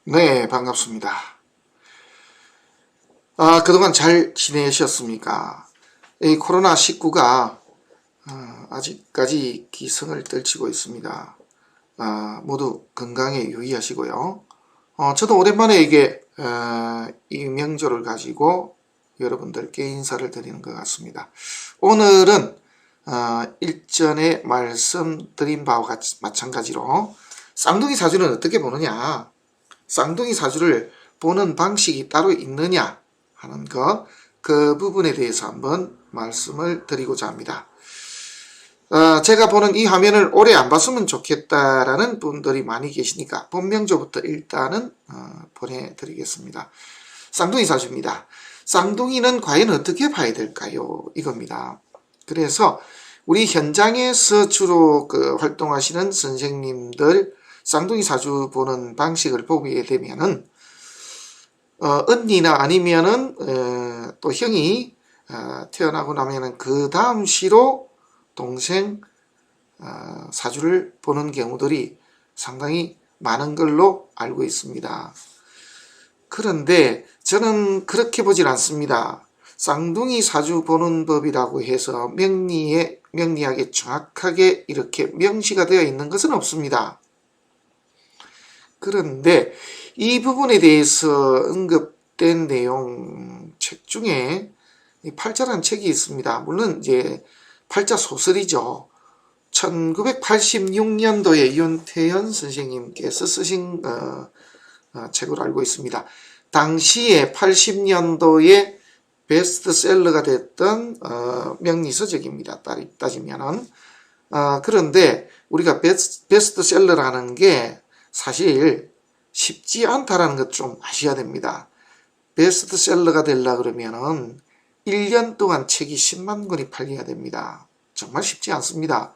네, 반갑습니다. 그동안 잘 지내셨습니까? 이 코로나19가 아직까지 기승을 떨치고 있습니다. 모두 건강에 유의하시고요. 저도 오랜만에 이 명조를 가지고 여러분들께 인사를 드리는 것 같습니다. 오늘은 일전에 말씀드린 바와 마찬가지로 쌍둥이 사주는 어떻게 보느냐, 쌍둥이 사주를 보는 방식이 따로 있느냐 하는 그 부분에 대해서 한번 말씀을 드리고자 합니다. 제가 보는 이 화면을 오래 안 봤으면 좋겠다라는 분들이 많이 계시니까 본명조부터 일단은 보내드리겠습니다. 쌍둥이 사주입니다. 쌍둥이는 과연 어떻게 봐야 될까요? 이겁니다. 그래서 우리 현장에서 주로 활동하시는 선생님들 쌍둥이 사주 보는 방식을 보게 되면은 언니나 아니면은 또 형이 태어나고 나면은 그 다음 시로 동생 사주를 보는 경우들이 상당히 많은 걸로 알고 있습니다. 그런데 저는 그렇게 보질 않습니다. 쌍둥이 사주 보는 법이라고 해서 명리학에 정확하게 이렇게 명시가 되어 있는 것은 없습니다. 그런데 이 부분에 대해서 언급된 내용 책 중에 팔자라는 책이 있습니다. 물론 이제 팔자 소설이죠. 1986년도에 윤태현 선생님께서 쓰신 책으로 알고 있습니다. 당시에 80년도에 베스트셀러가 됐던 명리서적입니다. 따지면은. 그런데 우리가 베스트셀러라는 게 사실 쉽지 않다라는 것 좀 아셔야 됩니다. 베스트셀러가 되려고 그러면은 1년 동안 책이 10만 권이 팔려야 됩니다. 정말 쉽지 않습니다.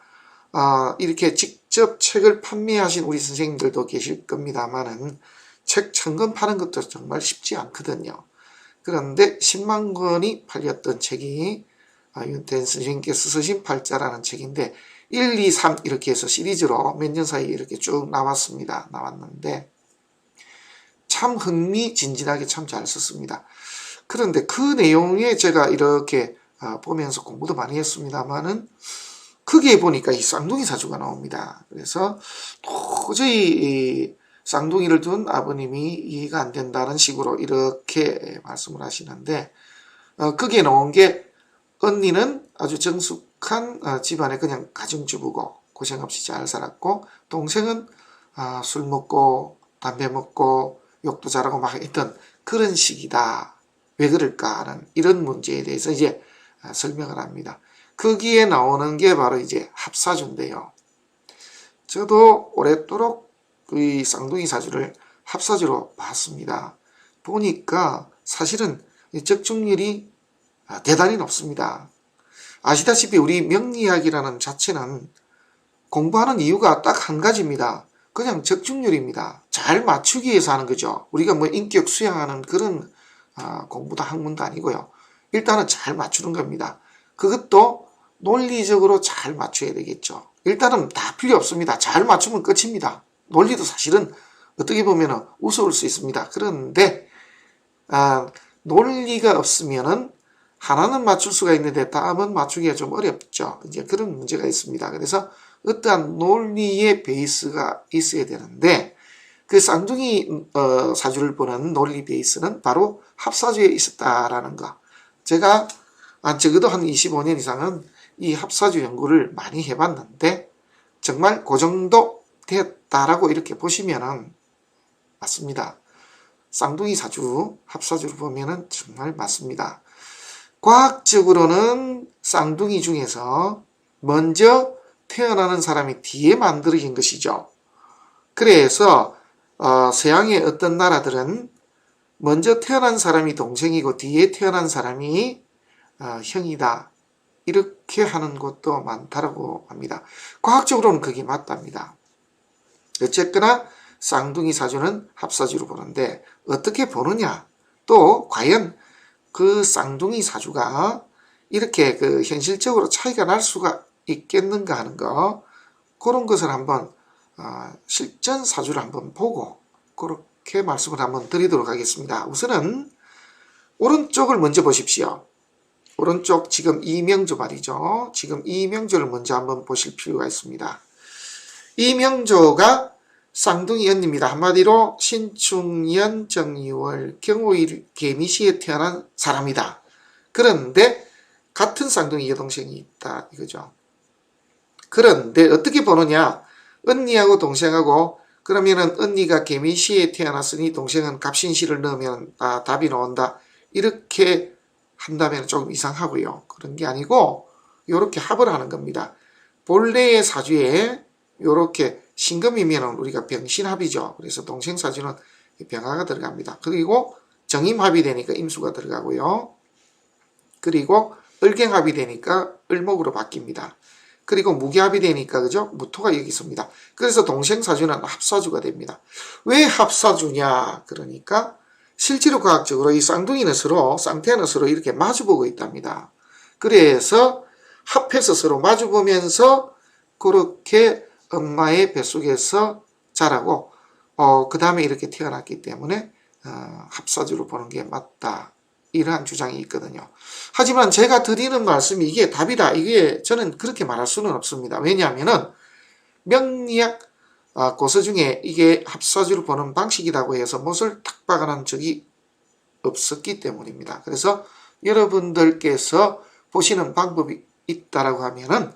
이렇게 직접 책을 판매하신 우리 선생님들도 계실 겁니다만은 책 1000권 파는 것도 정말 쉽지 않거든요. 그런데 10만 권이 팔렸던 책이 윤태현 선생님께서 쓰신 팔자라는 책인데 1, 2, 3 이렇게 해서 시리즈로 몇 년 사이에 이렇게 쭉 나왔는데 참 흥미진진하게 참 잘 썼습니다. 그런데 그 내용에 제가 이렇게 보면서 공부도 많이 했습니다만은 거기에 보니까 이 쌍둥이 사주가 나옵니다. 그래서 도저히 쌍둥이를 둔 아버님이 이해가 안 된다는 식으로 이렇게 말씀을 하시는데 거기에 나온 게 언니는 아주 정숙한 집안에 그냥 가정주부고 고생 없이 잘 살았고 동생은 술 먹고 담배 먹고 욕도 잘하고 막 했던 그런 식이다. 왜 그럴까 하는 이런 문제에 대해서 이제 설명을 합니다. 거기에 나오는 게 바로 이제 합사주인데요. 저도 오랫도록 이 쌍둥이 사주를 합사주로 봤습니다. 보니까 사실은 적중률이 대단히 높습니다. 아시다시피 우리 명리학이라는 자체는 공부하는 이유가 딱 한 가지입니다. 그냥 적중률입니다. 잘 맞추기 위해서 하는 거죠. 우리가 뭐 인격 수양하는 그런 공부도 학문도 아니고요. 일단은 잘 맞추는 겁니다. 그것도 논리적으로 잘 맞춰야 되겠죠. 일단은 다 필요 없습니다. 잘 맞추면 끝입니다. 논리도 사실은 어떻게 보면 우스울 수 있습니다. 그런데 논리가 없으면은 하나는 맞출 수가 있는데 다음은 맞추기가 좀 어렵죠. 이제 그런 문제가 있습니다. 그래서 어떠한 논리의 베이스가 있어야 되는데 그 쌍둥이 사주를 보는 논리 베이스는 바로 합사주에 있었다라는 거. 제가 적어도 한 25년 이상은 이 합사주 연구를 많이 해봤는데 정말 그 정도 됐다라고 이렇게 보시면은 맞습니다. 쌍둥이 사주, 합사주를 보면은 정말 맞습니다. 과학적으로는 쌍둥이 중에서 먼저 태어나는 사람이 뒤에 만들어진 것이죠. 그래서 서양의 어떤 나라들은 먼저 태어난 사람이 동생이고 뒤에 태어난 사람이 형이다. 이렇게 하는 곳도 많다고 합니다. 과학적으로는 그게 맞답니다. 어쨌거나 쌍둥이 사주는 합사주로 보는데 어떻게 보느냐? 또 과연 그 쌍둥이 사주가 이렇게 현실적으로 차이가 날 수가 있겠는가 하는 거, 그런 것을 한번 실전 사주를 한번 보고 이렇게 말씀을 한번 드리도록 하겠습니다. 우선은 오른쪽을 먼저 보십시오. 오른쪽 지금 이명조 말이죠. 지금 이명조를 먼저 한번 보실 필요가 있습니다. 이명조가 쌍둥이 언니입니다. 한마디로 신충년 정유월 경호일 개미시에 태어난 사람이다. 그런데 같은 쌍둥이 여동생이 있다 이거죠. 그런데 어떻게 보느냐, 언니하고 동생하고, 그러면은 언니가 개미시에 태어났으니 동생은 갑신시를 넣으면 답이 나온다, 이렇게 한다면 조금 이상하고요. 그런 게 아니고 이렇게 합을 하는 겁니다. 본래의 사주에 이렇게 신금이면 우리가 병신합이죠. 그래서 동생 사주는 병화가 들어갑니다. 그리고 정임합이 되니까 임수가 들어가고요. 그리고 을갱합이 되니까 을목으로 바뀝니다. 그리고 무기합이 되니까 그죠? 무토가 여기 있습니다. 그래서 동생 사주는 합사주가 됩니다. 왜 합사주냐? 그러니까 실제로 과학적으로 이 쌍둥이는 서로, 쌍태는 서로 이렇게 마주보고 있답니다. 그래서 합해서 서로 마주보면서 그렇게 엄마의 뱃속에서 자라고 그 다음에 이렇게 태어났기 때문에 합사주로 보는 게 맞다, 이러한 주장이 있거든요. 하지만 제가 드리는 말씀이 이게 답이다, 이게 저는 그렇게 말할 수는 없습니다. 왜냐하면은 명리학 고서 중에 이게 합사주로 보는 방식이라고 해서 못을 탁 박아놓은 적이 없었기 때문입니다. 그래서 여러분들께서 보시는 방법이 있다라고 하면은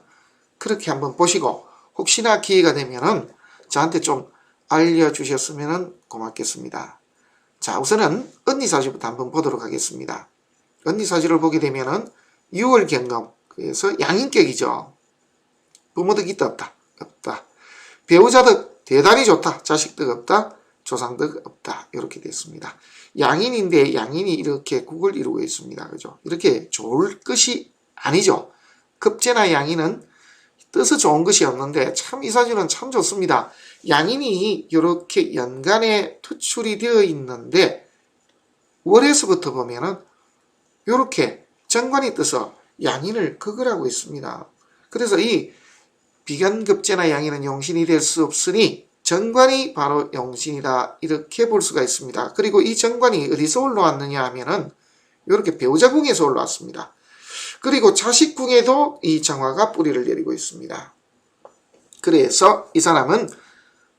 그렇게 한번 보시고, 혹시나 기회가 되면은 저한테 좀 알려주셨으면 고맙겠습니다. 자, 우선은 언니 사주부터 한번 보도록 하겠습니다. 언니 사주를 보게 되면은 6월 경금, 그래서 양인격이죠. 부모덕 있다 없다? 없다. 배우자덕 대단히 좋다. 자식덕 없다. 조상덕 없다. 이렇게 됐습니다. 양인인데 양인이 이렇게 국을 이루고 있습니다. 그죠? 이렇게 좋을 것이 아니죠. 급제나 양인은 뜻은 좋은 것이 없는데 참 이 사주는 참 좋습니다. 양인이 이렇게 연간에 투출이 되어 있는데 월에서부터 보면은 이렇게 정관이 떠서 양인을 극을하고 있습니다. 그래서 이 비견급제나 양인은 용신이 될 수 없으니 정관이 바로 용신이다, 이렇게 볼 수가 있습니다. 그리고 이 정관이 어디서 올라왔느냐 하면은 이렇게 배우자궁에서 올라왔습니다. 그리고 자식궁에도 이 정화가 뿌리를 내리고 있습니다. 그래서 이 사람은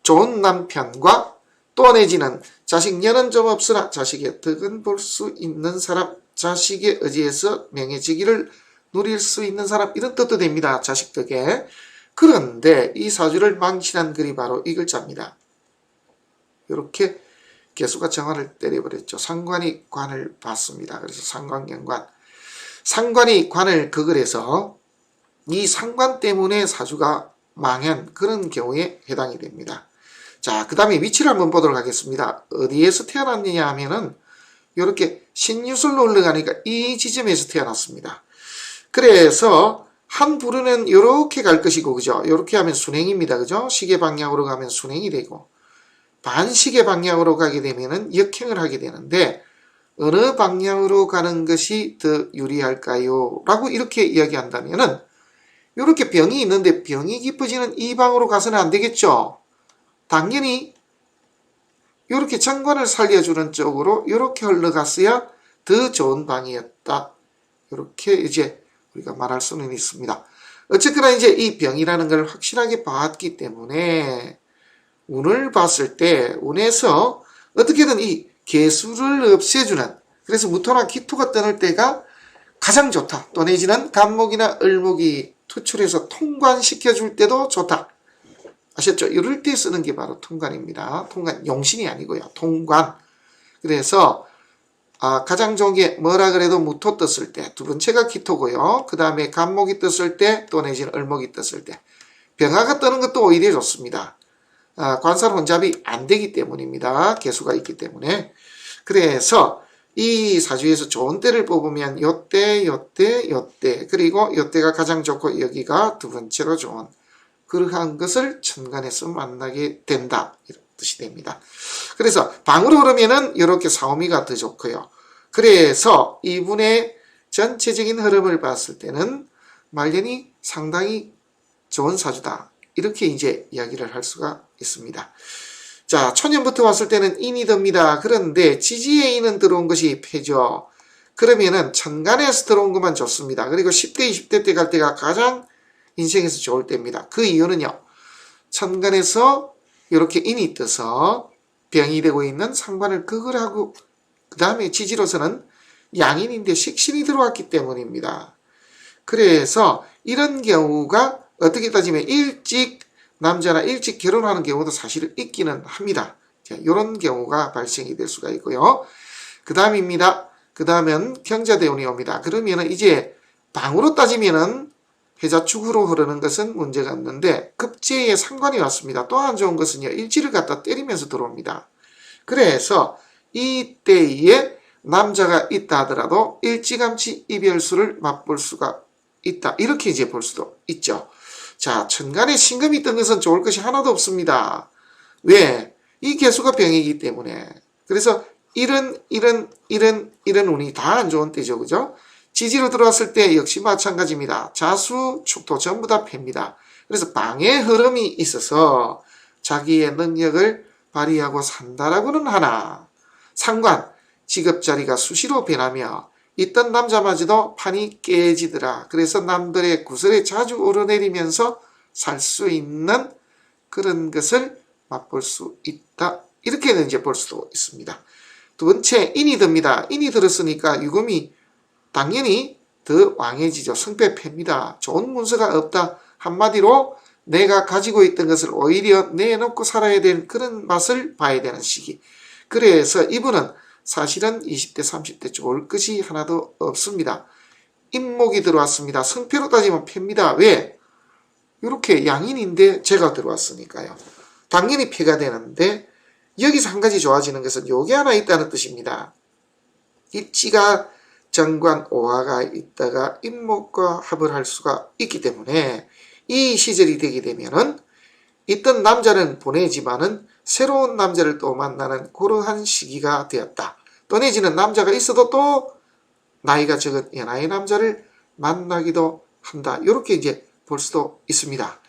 좋은 남편과 또 내지는 자식년은 좀 없으나 자식의 덕은 볼 수 있는 사람, 자식의 의지에서 명예직위를 누릴 수 있는 사람, 이런 뜻도 됩니다. 자식 덕에. 그런데 이 사주를 망신한 글이 바로 이 글자입니다. 이렇게 개수가 정화를 때려버렸죠. 상관이 관을 받습니다. 그래서 상관경관. 상관이 관을 극을 해서 이 상관 때문에 사주가 망한 그런 경우에 해당이 됩니다. 자, 그 다음에 위치를 한번 보도록 하겠습니다. 어디에서 태어났느냐 하면은 이렇게 신유술로 올라가니까 이 지점에서 태어났습니다. 그래서 한 부류는 이렇게 갈 것이고, 그죠? 이렇게 하면 순행입니다. 그죠? 시계 방향으로 가면 순행이 되고, 반시계 방향으로 가게 되면은 역행을 하게 되는데, 어느 방향으로 가는 것이 더 유리할까요? 라고 이렇게 이야기한다면은, 이렇게 병이 있는데 병이 깊어지는 이 방으로 가서는 안 되겠죠? 당연히 이렇게 정관을 살려주는 쪽으로 이렇게 흘러갔어야 더 좋은 방이었다, 이렇게 이제 우리가 말할 수는 있습니다. 어쨌거나 이제 이 병이라는 걸 확실하게 봤기 때문에 운을 봤을 때 운에서 어떻게든 이 개수를 없애주는, 그래서 무토나 기토가 떠날 때가 가장 좋다. 또 내지는 간목이나 을목이 투출해서 통관시켜줄 때도 좋다. 아셨죠? 이럴 때 쓰는 게 바로 통관입니다. 통관, 용신이 아니고요. 통관. 그래서 가장 좋은 게 뭐라 그래도 무토 떴을 때, 두 번째가 기토고요. 그 다음에 간목이 떴을 때, 또 내지는 을목이 떴을 때. 병화가 뜨는 것도 오히려 좋습니다. 관살 혼잡이 안 되기 때문입니다. 개수가 있기 때문에. 그래서 이 사주에서 좋은 때를 뽑으면 요때, 요때, 요때, 그리고 요때가 가장 좋고 여기가 두 번째로 좋은, 그러한 것을 천간에서 만나게 된다, 이런 뜻이 됩니다. 그래서 방으로 그러면은 이렇게 사오미가 더 좋고요. 그래서 이분의 전체적인 흐름을 봤을 때는 말년이 상당히 좋은 사주다, 이렇게 이제 이야기를 할 수가 있습니다. 자, 초년부터 왔을 때는 인이 듭니다. 그런데 지지에 인은 들어온 것이 패죠. 그러면은 천간에서 들어온 것만 좋습니다. 그리고 10대, 20대 때 갈 때가 가장 인생에서 좋을 때입니다. 그 이유는요. 천간에서 이렇게 인이 떠서 병이 되고 있는 상관을 극을 하고 그 다음에 지지로서는 양인인데 식신이 들어왔기 때문입니다. 그래서 이런 경우가 어떻게 따지면 일찍 남자나 일찍 결혼하는 경우도 사실 있기는 합니다. 자, 이런 경우가 발생이 될 수가 있고요. 그 다음입니다. 그 다음은 경자대운이 옵니다. 그러면은 이제 방으로 따지면은 해자축으로 흐르는 것은 문제가 없는데 급제에 상관이 왔습니다. 또 안 좋은 것은요. 일지를 갖다 때리면서 들어옵니다. 그래서 이때에 남자가 있다 하더라도 일찌감치 이별수를 맛볼 수가 있다. 이렇게 이제 볼 수도 있죠. 자, 천간에 신금이 있던 것은 좋을 것이 하나도 없습니다. 왜? 이 개수가 병이기 때문에. 그래서 이런 운이 다 안 좋은 때죠. 그죠? 지지로 들어왔을 때 역시 마찬가지입니다. 자수, 축토 전부 다 패입니다. 그래서 방의 흐름이 있어서 자기의 능력을 발휘하고 산다라고는 하나 상관, 직업자리가 수시로 변하며 있던 남자마저도 판이 깨지더라. 그래서 남들의 구설에 자주 오르내리면서 살 수 있는 그런 것을 맛볼 수 있다. 이렇게는 이제 볼 수도 있습니다. 두 번째, 인이 듭니다. 인이 들었으니까 유금이 당연히 더 왕해지죠. 성패패입니다. 좋은 문서가 없다. 한마디로 내가 가지고 있던 것을 오히려 내놓고 살아야 되는 그런 맛을 봐야 되는 시기. 그래서 이분은 사실은 20대, 30대 좋을 것이 하나도 없습니다. 인목이 들어왔습니다. 성패로 따지면 패입니다. 왜? 이렇게 양인인데 제가 들어왔으니까요. 당연히 패가 되는데 여기서 한 가지 좋아지는 것은 요게 하나 있다는 뜻입니다. 입지가 정관 오화가 있다가 인목과 합을 할 수가 있기 때문에 이 시절이 되게 되면은 있던 남자는 보내지만은 새로운 남자를 또 만나는 그러한 시기가 되었다. 또 내지는 남자가 있어도 또 나이가 적은 연하의 남자를 만나기도 한다. 이렇게 이제 볼 수도 있습니다.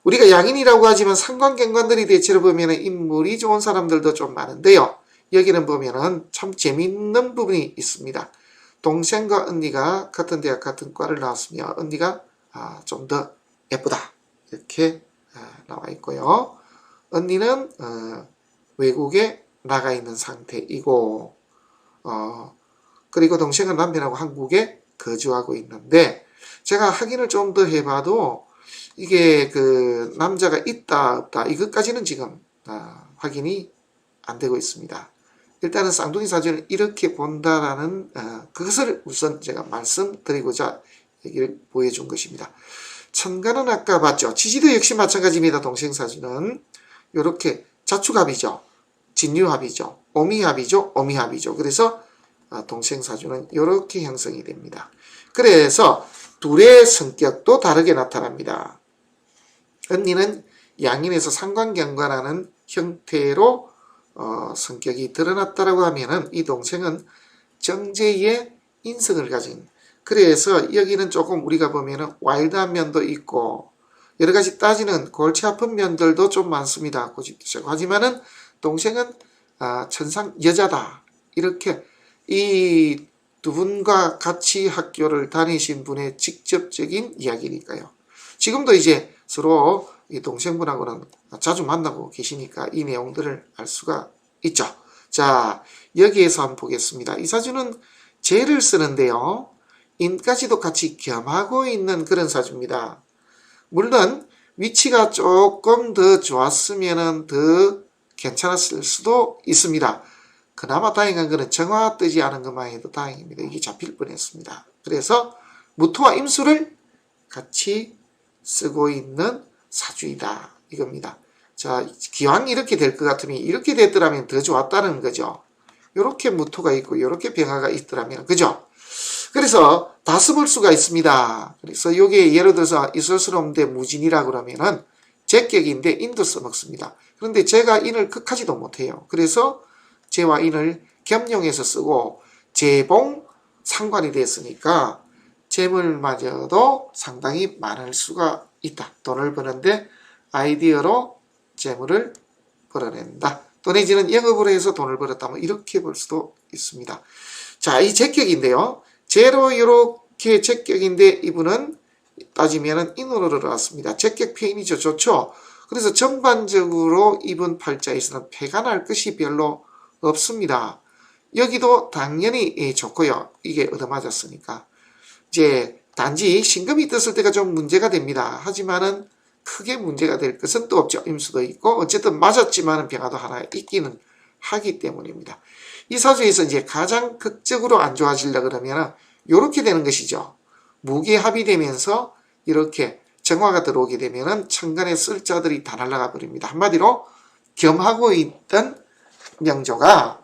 우리가 양인이라고 하지만 상관경관들이 대체로 보면 인물이 좋은 사람들도 좀 많은데요. 여기는 보면은 참 재미있는 부분이 있습니다. 동생과 언니가 같은 대학 같은 과를 나왔으며 언니가 좀 더 예쁘다. 이렇게 나와 있고요. 언니는 외국에 나가 있는 상태이고 그리고 동생은 남편하고 한국에 거주하고 있는데 제가 확인을 좀 더 해봐도 이게 그 남자가 있다 없다 이것까지는 지금 확인이 안 되고 있습니다. 일단은 쌍둥이 사주를 이렇게 본다라는 그것을 우선 제가 말씀드리고자 얘기를 보여준 것입니다. 천간은 아까 봤죠. 지지도 역시 마찬가지입니다. 동생 사주는 이렇게 자축합이죠. 진유합이죠. 오미합이죠. 오미합이죠. 그래서 동생 사주는 이렇게 형성이 됩니다. 그래서 둘의 성격도 다르게 나타납니다. 언니는 양인에서 상관경관하는 형태로 성격이 드러났다라고 하면은 이 동생은 정제의 인성을 가진 그래서 여기는 조금 우리가 보면은 와일드한 면도 있고 여러 가지 따지는 골치 아픈 면들도 좀 많습니다. 고집도 세고 하지만은 동생은 천상 여자다 이렇게 이 두 분과 같이 학교를 다니신 분의 직접적인 이야기니까요. 지금도 이제 서로 이 동생분하고는 자주 만나고 계시니까 이 내용들을 알 수가 있죠. 자, 여기에서 한번 보겠습니다. 이 사주는 재를 쓰는데요. 인까지도 같이 겸하고 있는 그런 사주입니다. 물론 위치가 조금 더 좋았으면 더 괜찮았을 수도 있습니다. 그나마 다행한 것은 정화 뜨지 않은 것만 해도 다행입니다. 이게 잡힐 뻔했습니다. 그래서 무토와 임수를 같이 쓰고 있는 사주이다. 이겁니다. 자, 기왕 이렇게 될 것 같으면 이렇게 됐더라면 더 좋았다는 거죠. 이렇게 무토가 있고 이렇게 병화가 있더라면 그죠? 그래서 다습을 수가 있습니다. 그래서 이게 예를 들어서 이설스러운데 무진이라고 그러면은 제격인데 인도 써먹습니다. 그런데 제가 인을 극하지도 못해요. 그래서 재와 인을 겸용해서 쓰고 재봉 상관이 됐으니까 재물마저도 상당히 많을 수가 있다. 돈을 버는데 아이디어로 재물을 벌어낸다. 또 내지는 영업으로 해서 돈을 벌었다. 뭐 이렇게 볼 수도 있습니다. 자, 이 제격인데요. 제로 이렇게 제격인데 이분은 따지면은 인으로 들어왔습니다. 제격 표현이죠. 좋죠. 그래서 전반적으로 이분 팔자에서는 패가 날 것이 별로 없습니다. 여기도 당연히 좋고요. 이게 얻어맞았으니까. 이제 단지 신금이 떴을 때가 좀 문제가 됩니다. 하지만은 크게 문제가 될 것은 또 없죠. 임수도 있고 어쨌든 맞았지만은 병화도 하나 있기는 하기 때문입니다. 이 사주에서 이제 가장 극적으로 안 좋아지려 그러면 이렇게 되는 것이죠. 무기합이 되면서 이렇게 정화가 들어오게 되면은 천간에 쓸 자들이 다 날아가 버립니다. 한마디로 겸하고 있던 명조가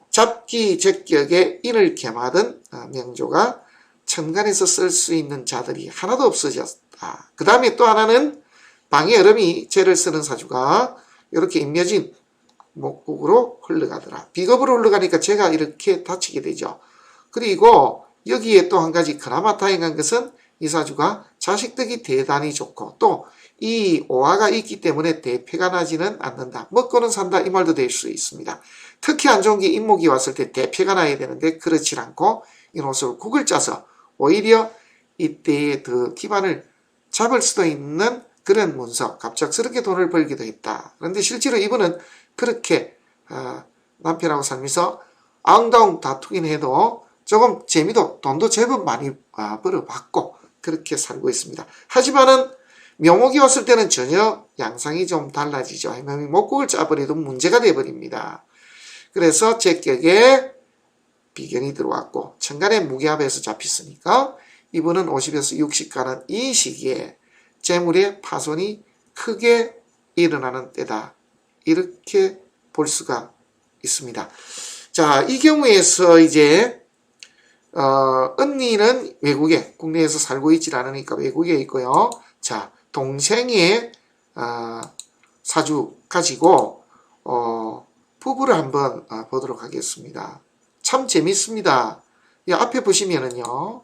잡기 적격에 인을 겸하던 명조가 천간에서 쓸 수 있는 자들이 하나도 없어졌다. 그 다음에 또 하나는 방의 얼음이 죄를 쓰는 사주가 이렇게 임묘진 목국으로 흘러가더라. 비겁으로 흘러가니까 죄가 이렇게 닫히게 되죠. 그리고 여기에 또 한 가지 그나마 다행한 것은 이 사주가 자식덕이 대단히 좋고 또 이 오화가 있기 때문에 대패가 나지는 않는다. 먹고는 산다 이 말도 될 수 있습니다. 특히 안 좋은 게 인목이 왔을 때 대패가 나야 되는데 그렇지 않고 이놈을 국을 짜서 오히려 이때의 그 기반을 잡을 수도 있는 그런 문서, 갑작스럽게 돈을 벌기도 했다. 그런데 실제로 이분은 그렇게 남편하고 살면서 앙다웅 다투긴 해도 조금 재미도 돈도 제법 많이 벌어봤고 그렇게 살고 있습니다. 하지만은 묘목이 왔을 때는 전혀 양상이 좀 달라지죠. 해명이 목국을 짜버려도 문제가 돼버립니다. 그래서 제격에 비견이 들어왔고 천간에 무기합에서 잡혔으니까 이분은 50에서 60 가는 이 시기에 재물의 파손이 크게 일어나는 때다. 이렇게 볼 수가 있습니다. 자, 이 경우에서 이제 언니는 외국에 국내에서 살고 있질 않으니까 외국에 있고요. 자, 동생의 사주 가지고 부부를 한번 보도록 하겠습니다. 참 재밌습니다. 이 앞에 보시면은요,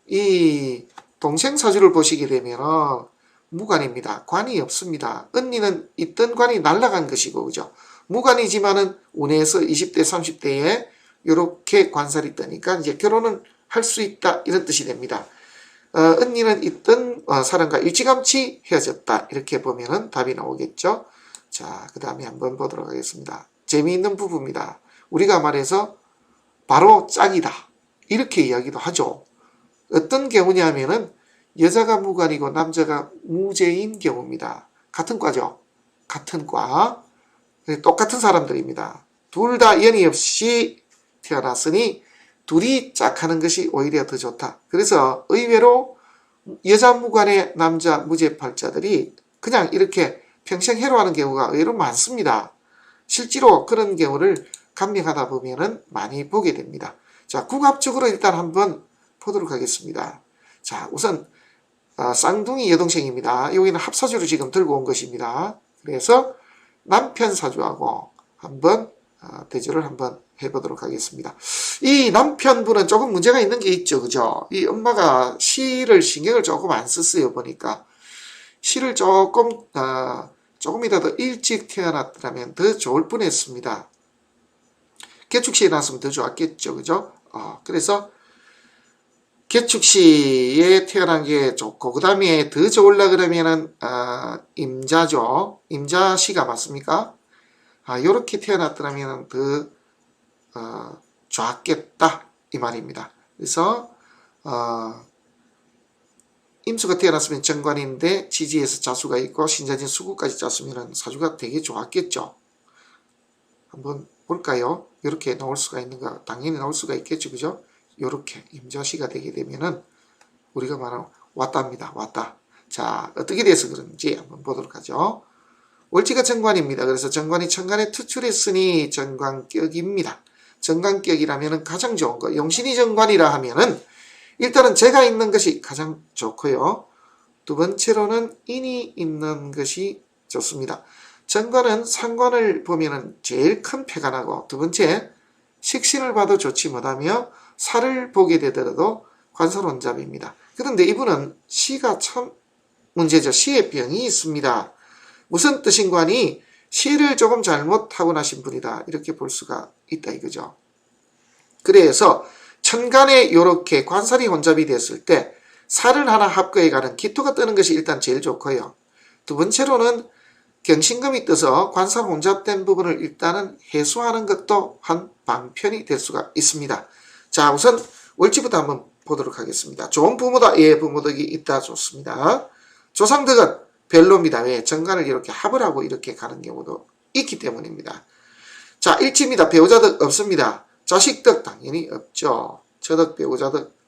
이 동생 사주를 보시게 되면 무관입니다. 관이 없습니다. 언니는 있던 관이 날아간 것이고, 그죠? 무관이지만은 운에서 20대, 30대에 이렇게 관살이 뜨니까 이제 결혼은 할 수 있다 이런 뜻이 됩니다. 언니는 있던 사람과 일찌감치 헤어졌다 이렇게 보면은 답이 나오겠죠. 자, 그 다음에 한번 보도록 하겠습니다. 재미있는 부부입니다. 우리가 말해서 바로 짝이다 이렇게 이야기도 하죠. 어떤 경우냐면은 여자가 무관이고 남자가 무죄인 경우입니다. 같은 과죠. 같은 과. 똑같은 사람들입니다. 둘 다 연이 없이 태어났으니 둘이 짝하는 것이 오히려 더 좋다. 그래서 의외로 여자 무관의 남자 무죄팔자들이 그냥 이렇게 평생 해로하는 경우가 의외로 많습니다. 실제로 그런 경우를 감명하다 보면은 많이 보게 됩니다. 자, 궁합적으로 일단 한번 보도록 하겠습니다. 자, 우선 쌍둥이 여동생입니다. 여기는 합사주로 지금 들고 온 것입니다. 그래서 남편 사주하고 한번 대조를 한번 해보도록 하겠습니다. 이 남편분은 조금 문제가 있는 게 있죠. 그죠? 이 엄마가 시를 신경을 조금 안 썼어요. 보니까 시를 조금이라도 일찍 태어났더라면 더 좋을 뻔했습니다. 개축시에 났으면 더 좋았겠죠. 그죠? 그래서 개축시에 태어난 게 좋고 그 다음에 더 좋으려 그러면은 임자죠. 임자시가 맞습니까? 요렇게 태어났더라면 더 좋았겠다 이 말입니다. 그래서 임수가 태어났으면 정관인데 지지에서 자수가 있고 신자진 수구까지 짰으면 사주가 되게 좋았겠죠. 한번 볼까요? 이렇게 나올 수가 있는가? 당연히 나올 수가 있겠죠. 그죠? 이렇게 임자시가 되게 되면은 우리가 말하는 왔다입니다. 왔다. 자, 어떻게 돼서 그런지 한번 보도록 하죠. 월지가 정관입니다. 그래서 정관이 천간에 투출했으니 정관격입니다. 정관격이라면 가장 좋은 거. 용신이 정관이라 하면은 일단은 재가 있는 것이 가장 좋고요. 두 번째로는 인이 있는 것이 좋습니다. 정관은 상관을 보면은 제일 큰 패가 나고 두 번째 식신을 봐도 좋지 못하며 살을 보게 되더라도 관설원잡입니다. 그런데 이분은 시가 참 문제죠. 시에 병이 있습니다. 무슨 뜻인관이 시를 조금 잘못하고 나신 분이다. 이렇게 볼 수가 있다 이거죠. 그래서 천간에 이렇게 관살이 혼잡이 됐을 때 살을 하나 합거해 가는 기토가 뜨는 것이 일단 제일 좋고요. 두 번째로는 경신금이 떠서 관살 혼잡된 부분을 일단은 해소하는 것도 한 방편이 될 수가 있습니다. 자, 우선 월지부터 한번 보도록 하겠습니다. 좋은 부모다. 예, 부모덕이 있다. 좋습니다. 조상덕은 별로입니다. 왜? 정관을 이렇게 합을 하고 이렇게 가는 경우도 있기 때문입니다. 자, 일치입니다. 배우자덕 없습니다. 자식덕 당연히 없죠. 저덕,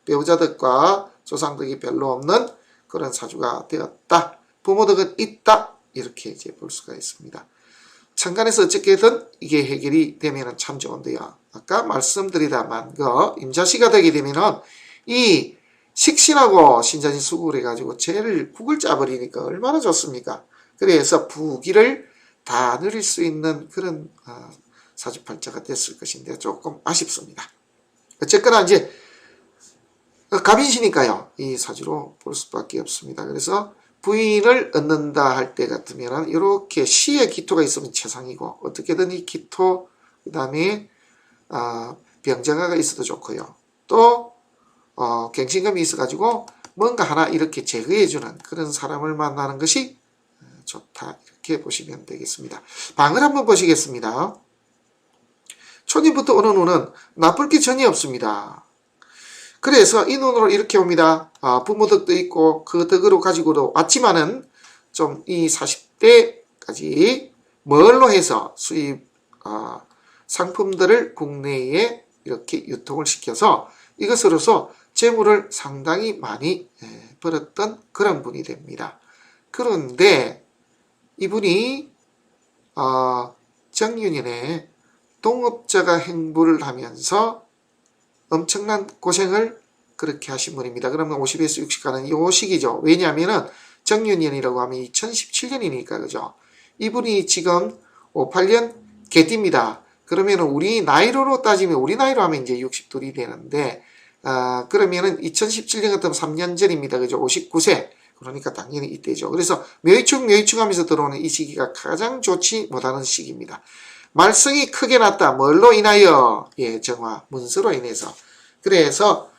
배우자덕과 조상덕이 별로 없는 그런 사주가 되었다. 부모덕은 있다. 이렇게 이제 볼 수가 있습니다. 천간에서 어떻게든 이게 해결이 되면 참 좋은데요. 아까 말씀드리다만 임자시가 되게 되면은 이 식신하고 신전이 수국을 해가지고 쟤를 국을 짜버리니까 얼마나 좋습니까? 그래서 부기를 다 누릴 수 있는 그런 사주팔자가 됐을 것인데 조금 아쉽습니다. 어쨌거나 이제 갑인시니까요. 이 사주로 볼 수밖에 없습니다. 그래서 부인을 얻는다 할 때 같으면 이렇게 시의 기토가 있으면 최상이고 어떻게든 이 기토 그 다음에 병정화가 있어도 좋고요. 또 경신금이 있어가지고 뭔가 하나 이렇게 제거해주는 그런 사람을 만나는 것이 좋다 이렇게 보시면 되겠습니다. 방을 한번 보시겠습니다. 초님부터 오는 운은 나쁠 게 전혀 없습니다. 그래서 이 눈으로 이렇게 옵니다. 부모덕도 있고 그 덕으로 가지고도 왔지만은 좀 이 40대까지 뭘로 해서 수입 상품들을 국내에 이렇게 유통을 시켜서 이것으로서 재물을 상당히 많이 벌었던 그런 분이 됩니다. 그런데 이분이 정윤년에 동업자가 행부를 하면서 엄청난 고생을 그렇게 하신 분입니다. 그러면 50에서 60 가는 이 시기죠. 왜냐하면은 정윤년이라고 하면 2017년이니까 그죠. 이분이 지금 58년 개띠입니다. 그러면은 우리 나이로 따지면 우리 나이로 하면 이제 62이 되는데 그러면은 2017년 같으면 3년 전입니다. 그죠. 59세. 그러니까 당연히 이때죠. 그래서 묘이축 하면서 들어오는 이 시기가 가장 좋지 못하는 시기입니다. 말썽이 크게 났다. 뭘로 인하여? 예, 정화, 문서로 인해서. 그래서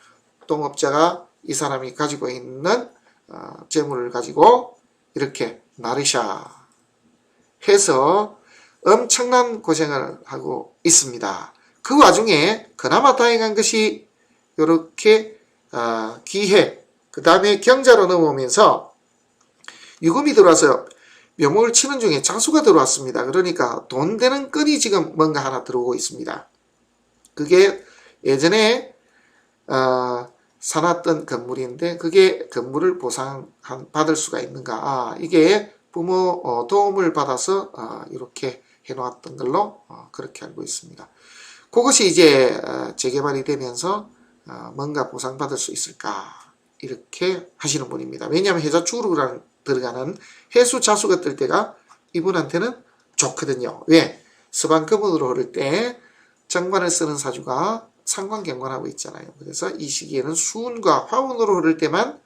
동업자가 이 사람이 가지고 있는 재물을 가지고 이렇게 나르샤 해서 엄청난 고생을 하고 있습니다. 그 와중에 그나마 다행한 것이 이렇게 기해 그 다음에 경자로 넘어오면서 유금이 들어와서 묘목을 치는 중에 장수가 들어왔습니다. 그러니까 돈 되는 끈이 지금 뭔가 하나 들어오고 있습니다. 그게 예전에 사놨던 건물인데 그게 건물을 보상받을 수가 있는가. 이게 부모 도움을 받아서 이렇게 해놓았던 걸로 그렇게 알고 있습니다. 그것이 이제 재개발이 되면서 뭔가 보상받을 수 있을까 이렇게 하시는 분입니다. 왜냐하면 해자축으로 들어가는 해수자수가 뜰 때가 이분한테는 좋거든요. 왜? 서방금으로 흐를 때 정관을 쓰는 사주가 상관경관하고 있잖아요. 그래서 이 시기에는 수운과 화운으로 흐를 때만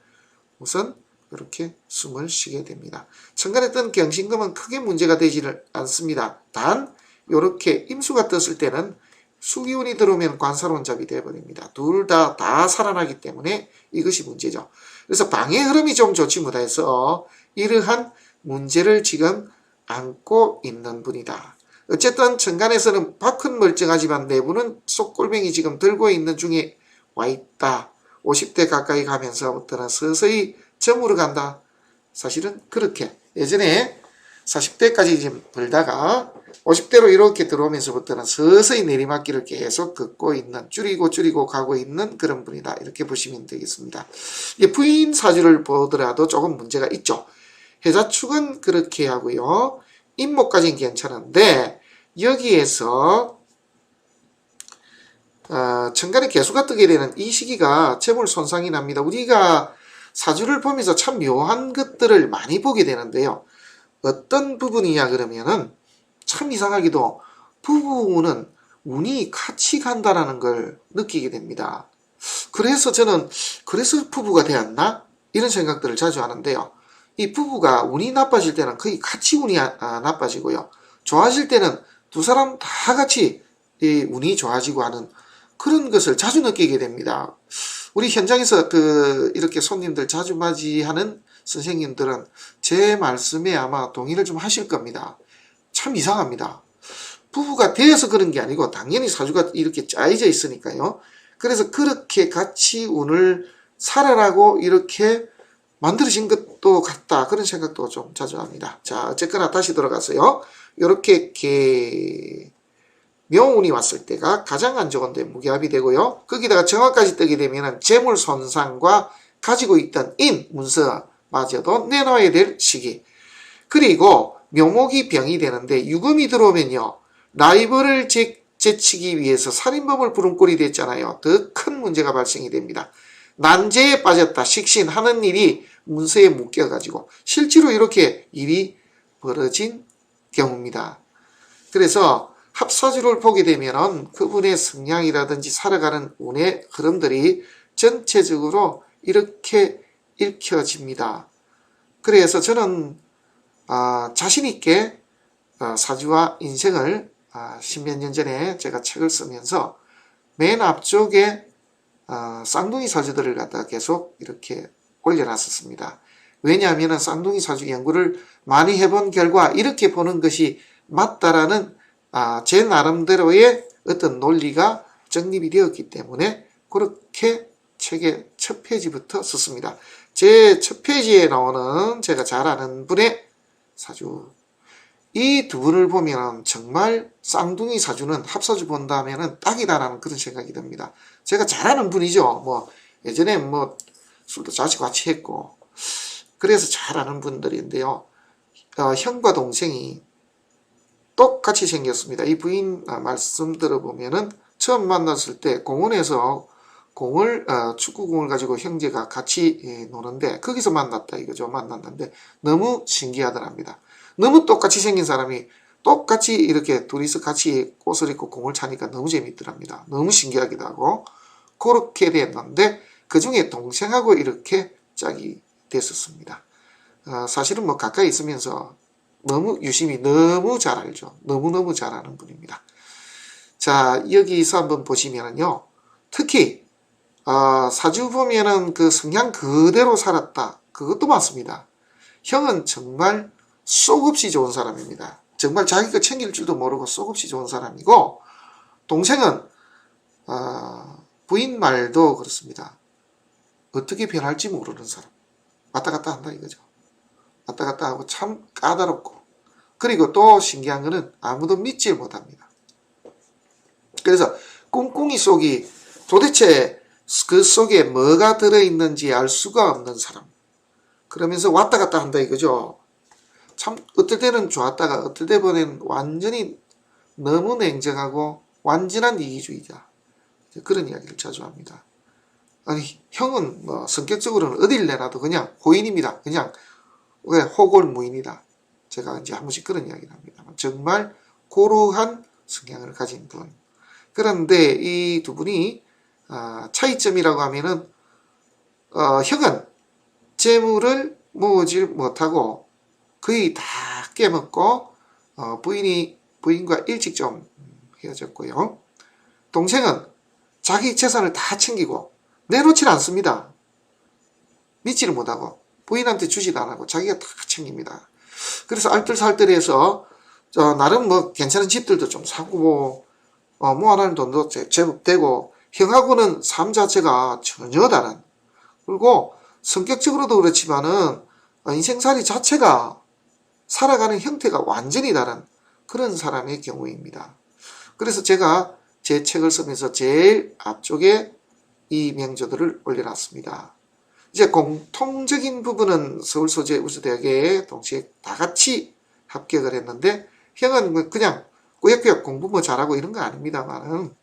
우선 이렇게 숨을 쉬게 됩니다. 천간에 뜬 경신금은 크게 문제가 되지는 않습니다. 단 이렇게 임수가 떴을 때는 수기운이 들어오면 관살혼잡이 되어버립니다. 둘 다 살아나기 때문에 이것이 문제죠. 그래서 방의 흐름이 좀 좋지 못해서 이러한 문제를 지금 안고 있는 분이다. 어쨌든 천간에서는 밖은 멀쩡하지만 내부는 속골뱅이 지금 들고 있는 중에 와 있다. 50대 가까이 가면서부터는 서서히 저물어 간다. 사실은 그렇게 예전에 40대까지 좀 벌다가 50대로 이렇게 들어오면서부터는 서서히 내리막길을 계속 걷고 있는 줄이고 가고 있는 그런 분이다. 이렇게 보시면 되겠습니다. 부인 사주를 보더라도 조금 문제가 있죠. 해자축은 그렇게 하고요. 임목까지는 괜찮은데 여기에서 천간에 개수가 뜨게 되는 이 시기가 재물 손상이 납니다. 우리가 사주를 보면서 참 묘한 것들을 많이 보게 되는데요. 어떤 부분이냐 그러면은 참 이상하게도 부부는 운이 같이 간다라는 걸 느끼게 됩니다. 그래서 저는 그래서 부부가 되었나? 이런 생각들을 자주 하는데요. 이 부부가 운이 나빠질 때는 거의 같이 운이 나빠지고요. 좋아질 때는 두 사람 다 같이 이 운이 좋아지고 하는 그런 것을 자주 느끼게 됩니다. 우리 현장에서 이렇게 손님들 자주 맞이하는 선생님들은 제 말씀에 아마 동의를 좀 하실 겁니다. 참 이상합니다. 부부가 되어서 그런 게 아니고 당연히 사주가 이렇게 짜여져 있으니까요. 그래서 그렇게 같이 운을 살아라고 이렇게 만들어진 것도 같다. 그런 생각도 좀 자주 합니다. 자, 어쨌거나 다시 돌아가서요. 이렇게 명운이 왔을 때가 가장 안 좋은데 무기합이 되고요. 거기다가 정화까지 뜨게 되면 재물 손상과 가지고 있던 인, 문서마저도 내놔야 될 시기. 그리고 묘목이 병이 되는데 유금이 들어오면요. 라이벌을 제치기 위해서 살인범을 부른 꼴이 됐잖아요. 더 큰 문제가 발생이 됩니다. 난제에 빠졌다, 식신하는 일이 문서에 묶여가지고 실제로 이렇게 일이 벌어진 경우입니다. 그래서 합사주를 보게 되면 그분의 성향이라든지 살아가는 운의 흐름들이 전체적으로 이렇게 읽혀집니다. 그래서 저는 자신있게 사주와 인생을 십몇 년 전에 제가 책을 쓰면서 맨 앞쪽에 쌍둥이 사주들을 갖다가 계속 이렇게 올려놨었습니다. 왜냐하면 쌍둥이 사주 연구를 많이 해본 결과 이렇게 보는 것이 맞다라는 제 나름대로의 어떤 논리가 정립이 되었기 때문에 그렇게 책의 첫 페이지부터 썼습니다. 제 첫 페이지에 나오는 제가 잘 아는 분의 사주, 이 두 분을 보면 정말 쌍둥이 사주는 합사주 본다면 딱이다라는 그런 생각이 듭니다. 제가 잘 아는 분이죠. 예전에 술도 자주 같이 했고 그래서 잘 아는 분들인데요. 형과 동생이 똑같이 생겼습니다. 이 부인 말씀 들어보면은 처음 만났을 때 공원에서 축구공을 가지고 형제가 같이 노는데 거기서 만났다 이거죠. 만났는데 너무 신기하더랍니다. 너무 똑같이 생긴 사람이 똑같이 이렇게 둘이서 같이 꽃을 입고 공을 차니까 너무 재밌더랍니다. 너무 신기하기도 하고 그렇게 됐는데 그 중에 동생하고 이렇게 짝이 됐었습니다. 사실은 가까이 있으면서 너무 유심히 너무 잘 알죠. 너무너무 잘 아는 분입니다. 자, 여기서 한번 보시면은요. 특히 사주 보면은 그 성향 그대로 살았다. 그것도 맞습니다. 형은 정말 쏙없이 좋은 사람입니다. 정말 자기가 챙길 줄도 모르고 쏙없이 좋은 사람이고 동생은 부인 말도 그렇습니다. 어떻게 변할지 모르는 사람. 왔다 갔다 한다 이거죠. 왔다 갔다 하고 참 까다롭고 그리고 또 신기한 거는 아무도 믿질 못합니다. 그래서 꿍꿍이 속이 도대체 그 속에 뭐가 들어있는지 알 수가 없는 사람. 그러면서 왔다 갔다 한다 이거죠. 참 어떨 때는 좋았다가 어떨 때는 완전히 너무 냉정하고 완전한 이기주의자. 그런 이야기를 자주 합니다. 아니 형은 성격적으로는 어딜 내놔도 그냥 호인입니다. 그냥 호골무인이다. 제가 이제 한 번씩 그런 이야기를 합니다. 정말 고루한 성향을 가진 분. 그런데 이 두 분이 차이점이라고 하면은 형은 재물을 모으질 못하고 거의 다 깨먹고 부인과 일찍 좀 헤어졌고요. 동생은 자기 재산을 다 챙기고 내놓질 않습니다. 믿지를 못하고 부인한테 주지도 안 하고 자기가 다 챙깁니다. 그래서 알뜰살뜰해서 나름 괜찮은 집들도 좀 사고 모아놓은 돈도 제법 되고 형하고는 삶 자체가 전혀 다른, 그리고 성격적으로도 그렇지만은 인생살이 자체가 살아가는 형태가 완전히 다른 그런 사람의 경우입니다. 그래서 제가 제 책을 쓰면서 제일 앞쪽에 이 명조들을 올려놨습니다. 이제 공통적인 부분은 서울소재우수대학에 동시에 다 같이 합격을 했는데 형은 그냥 꾸역꾸역 공부 잘하고 이런 거 아닙니다만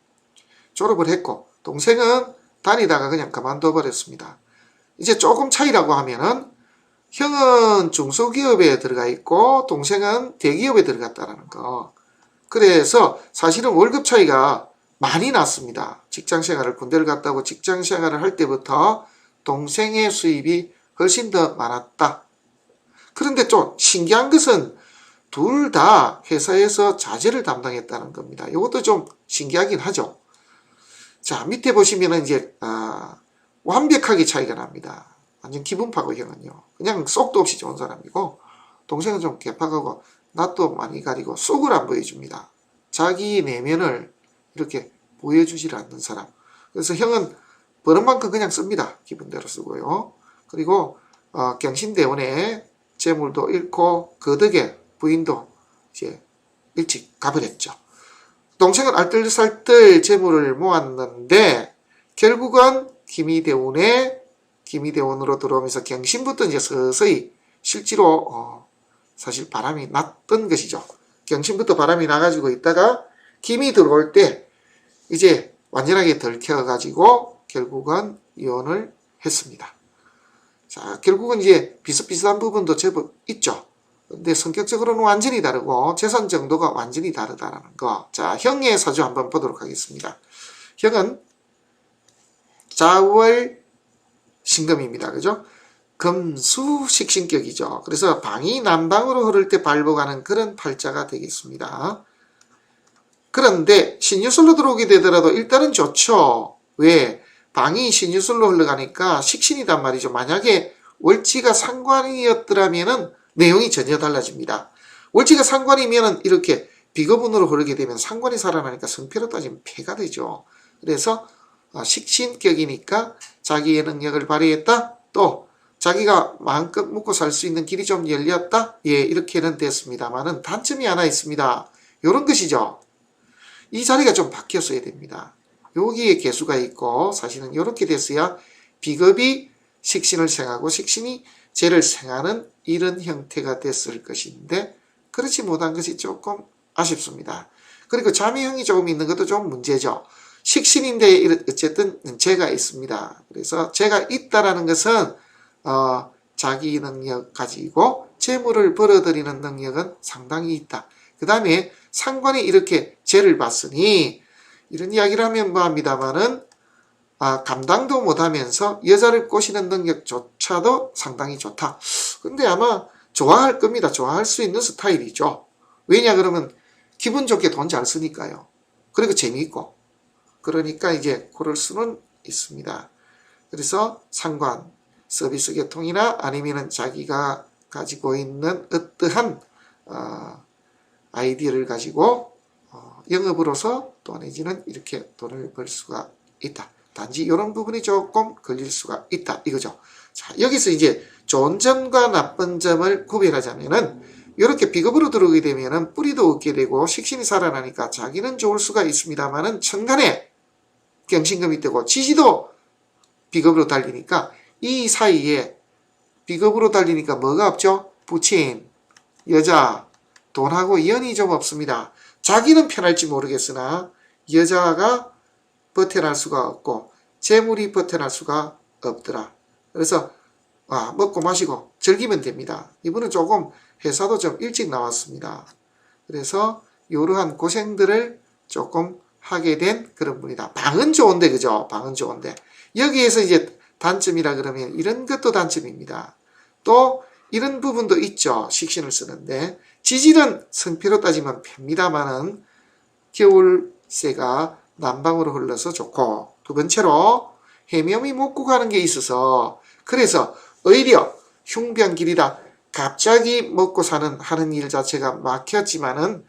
졸업을 했고 동생은 다니다가 그냥 그만둬 버렸습니다. 이제 조금 차이라고 하면은 형은 중소기업에 들어가 있고 동생은 대기업에 들어갔다라는 거. 그래서 사실은 월급 차이가 많이 났습니다. 직장생활을 군대를 갔다 오고 직장생활을 할 때부터 동생의 수입이 훨씬 더 많았다. 그런데 좀 신기한 것은 둘 다 회사에서 자재를 담당했다는 겁니다. 이것도 좀 신기하긴 하죠. 자, 밑에 보시면은 이제 완벽하게 차이가 납니다. 완전 기분파고 형은요. 그냥 쏙도 없이 좋은 사람이고, 동생은 좀 개팍하고 낯도 많이 가리고 쏙을 안 보여줍니다. 자기 내면을 이렇게 보여주질 않는 사람. 그래서 형은 버는 만큼 그냥 씁니다. 기분대로 쓰고요. 그리고 경신대원에 재물도 잃고 그 덕에 부인도 이제 일찍 가버렸죠. 동생은 알뜰살뜰 재물을 모았는데 결국은 기미대원으로 들어오면서 경신부터 이제 서서히 실제로 사실 바람이 났던 것이죠. 경신부터 바람이 나가지고 있다가 김이 들어올 때 이제 완전하게 덜켜가지고 결국은 이혼을 했습니다. 자, 결국은 이제 비슷비슷한 부분도 제법 있죠. 근데 성격적으로는 완전히 다르고 재산 정도가 완전히 다르다는 거. 자, 형의 사주 한번 보도록 하겠습니다. 형은 자월 신금입니다. 그죠? 금수식신격이죠. 그래서 방이 남방으로 흐를 때 발복하는 그런 팔자가 되겠습니다. 그런데 신유술로 들어오게 되더라도 일단은 좋죠. 왜? 방이 신유술로 흘러가니까 식신이단 말이죠. 만약에 월지가 상관이었더라면은 내용이 전혀 달라집니다. 월지가 상관이면은 이렇게 비거분으로 흐르게 되면 상관이 살아나니까 성패로 따지면 패가 되죠. 그래서 식신격이니까 자기의 능력을 발휘했다. 또 자기가 마음껏 먹고 살 수 있는 길이 좀 열렸다. 예, 이렇게는 됐습니다만은 단점이 하나 있습니다. 요런 것이죠. 이 자리가 좀 바뀌었어야 됩니다. 여기에 개수가 있고 사실은 이렇게 됐어야 비겁이 식신을 생하고 식신이 재를 생하는 이런 형태가 됐을 것인데 그렇지 못한 것이 조금 아쉽습니다. 그리고 자매형이 조금 있는 것도 좀 문제죠. 식신인데 어쨌든 재가 있습니다. 그래서 재가 있다라는 것은 자기 능력 가지고 재물을 벌어들이는 능력은 상당히 있다. 그 다음에 상관이 이렇게 재를 봤으니 이런 이야기를 하면 뭐합니다만은 감당도 못하면서 여자를 꼬시는 능력조차도 상당히 좋다. 근데 아마 좋아할 겁니다. 좋아할 수 있는 스타일이죠. 왜냐 그러면 기분 좋게 돈 잘 쓰니까요. 그리고 재미있고 그러니까 이제 그럴 수는 있습니다. 그래서 상관, 서비스 계통이나 아니면은 자기가 가지고 있는 어떠한 아이디어를 가지고 영업으로서 또 내지는 이렇게 돈을 벌 수가 있다. 단지 이런 부분이 조금 걸릴 수가 있다 이거죠. 자, 여기서 이제 좋은 점과 나쁜 점을 구별하자면은 이렇게 비겁으로 들어오게 되면은 뿌리도 얻게 되고 식신이 살아나니까 자기는 좋을 수가 있습니다만은 천간에 경신금이 되고 지지도 비겁으로 달리니까 이 사이에 비겁으로 달리니까 뭐가 없죠? 부친, 여자, 돈하고 연이 좀 없습니다. 자기는 편할지 모르겠으나 여자가 버텨날 수가 없고 재물이 버텨날 수가 없더라. 그래서 먹고 마시고 즐기면 됩니다. 이분은 조금 회사도 좀 일찍 나왔습니다. 그래서 이러한 고생들을 조금 하게 된 그런 분이다. 방은 좋은데 그죠? 방은 좋은데 여기에서 이제 단점이라 그러면 이런 것도 단점입니다. 또 이런 부분도 있죠. 식신을 쓰는데 지지는 성패로 따지면 패입니다만은 겨울새가 남방으로 흘러서 좋고 두 번째로 해묘이 먹고 가는 게 있어서 그래서 오히려 흉병길이다. 갑자기 먹고 하는 일 자체가 막혔지만은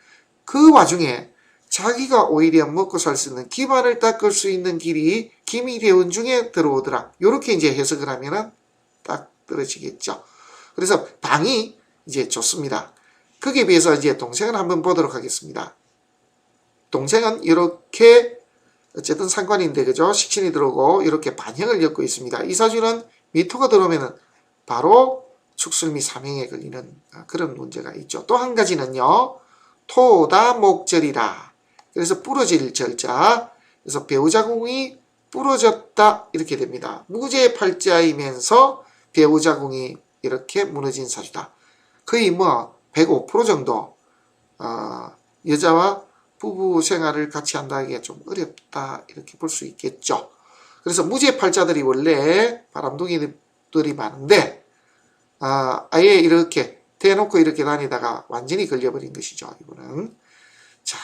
그 와중에 자기가 오히려 먹고 살 수 있는 기반을 닦을 수 있는 길이 기미대운 중에 들어오더라. 이렇게 이제 해석을 하면은 딱 떨어지겠죠. 그래서 방이 이제 좋습니다. 거기에 비해서 이제 동생을 한번 보도록 하겠습니다. 동생은 이렇게 어쨌든 상관인데 그죠? 식신이 들어오고 이렇게 반형을 엮고 있습니다. 이 사주는 미토가 들어오면은 바로 축술 및 삼행에 걸리는 그런 문제가 있죠. 또 한 가지는요. 토다 목절이라. 그래서 부러질 절자. 그래서 배우자궁이 부러졌다 이렇게 됩니다. 무죄 팔자이면서 배우자궁이 이렇게 무너진 사주다. 거의 뭐 105% 정도 여자와 부부 생활을 같이 한다기에 좀 어렵다 이렇게 볼 수 있겠죠. 그래서 무죄 팔자들이 원래 바람둥이들이 많은데 아예 이렇게 대놓고 이렇게 다니다가 완전히 걸려버린 것이죠. 이거는. 자,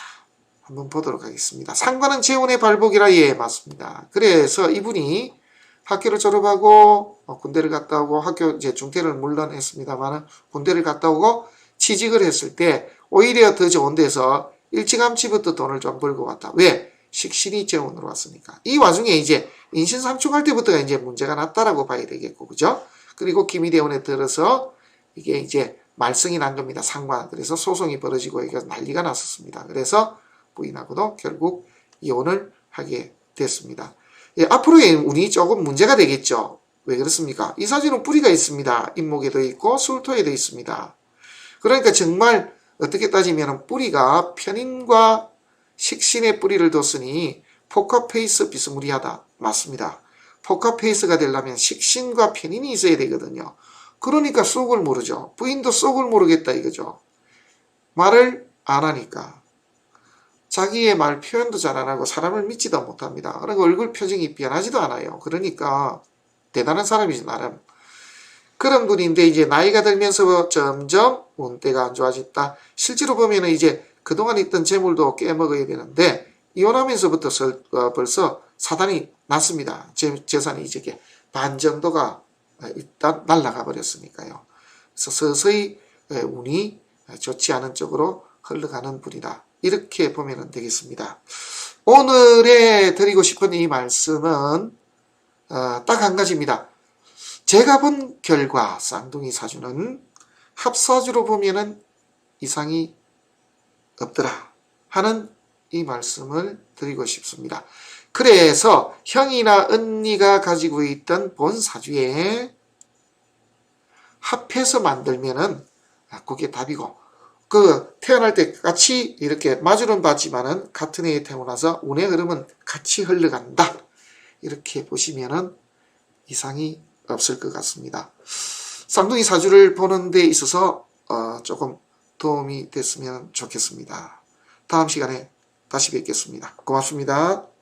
한번 보도록 하겠습니다. 상관은 재혼의 발복이라. 예, 맞습니다. 그래서 이분이 학교를 졸업하고 군대를 갔다 오고 학교 이제 중퇴를 물론 했습니다만 군대를 갔다 오고 취직을 했을 때 오히려 더 좋은 데서 일찌감치부터 돈을 좀 벌고 왔다. 왜? 식신이 재혼으로 왔으니까. 이 와중에 이제 인신상충할 때부터가 이제 문제가 났다라고 봐야 되겠고, 그죠? 그리고 기미대원에 들어서 이게 이제 말썽이 난 겁니다. 상관. 그래서 소송이 벌어지고 이게 난리가 났었습니다. 그래서 부인하고도 결국 이혼을 하게 됐습니다. 예, 앞으로의 운이 조금 문제가 되겠죠. 왜 그렇습니까? 이 사주는 뿌리가 있습니다. 인목에도 있고 술토에도 있습니다. 그러니까 정말 어떻게 따지면 뿌리가 편인과 식신의 뿌리를 뒀으니 포커페이스 비스무리하다. 맞습니다. 포커페이스가 되려면 식신과 편인이 있어야 되거든요. 그러니까 쏙을 모르죠. 부인도 쏙을 모르겠다 이거죠. 말을 안 하니까. 자기의 말 표현도 잘 안 하고 사람을 믿지도 못합니다. 그리고 얼굴 표정이 변하지도 않아요. 그러니까 대단한 사람이지 나름. 그런 분인데 이제 나이가 들면서 점점 운대가 안 좋아졌다. 실제로 보면 이제 그동안 있던 재물도 깨먹어야 되는데 이혼하면서부터 벌써 사단이 났습니다. 재산이 이제 반 정도가 일단 날아가 버렸으니까요. 그래서 서서히 운이 좋지 않은 쪽으로 흘러가는 분이다. 이렇게 보면 되겠습니다. 오늘에 드리고 싶은 이 말씀은 딱 한 가지입니다. 제가 본 결과 쌍둥이 사주는 합사주로 보면은 이상이 없더라 하는 이 말씀을 드리고 싶습니다. 그래서 형이나 언니가 가지고 있던 본 사주에 합해서 만들면은 그게 답이고, 태어날 때 같이 이렇게 마주는 받지만은 같은 해에 태어나서 운의 흐름은 같이 흘러간다. 이렇게 보시면은 이상이 없을 것 같습니다. 쌍둥이 사주를 보는 데 있어서 조금 도움이 됐으면 좋겠습니다. 다음 시간에 다시 뵙겠습니다. 고맙습니다.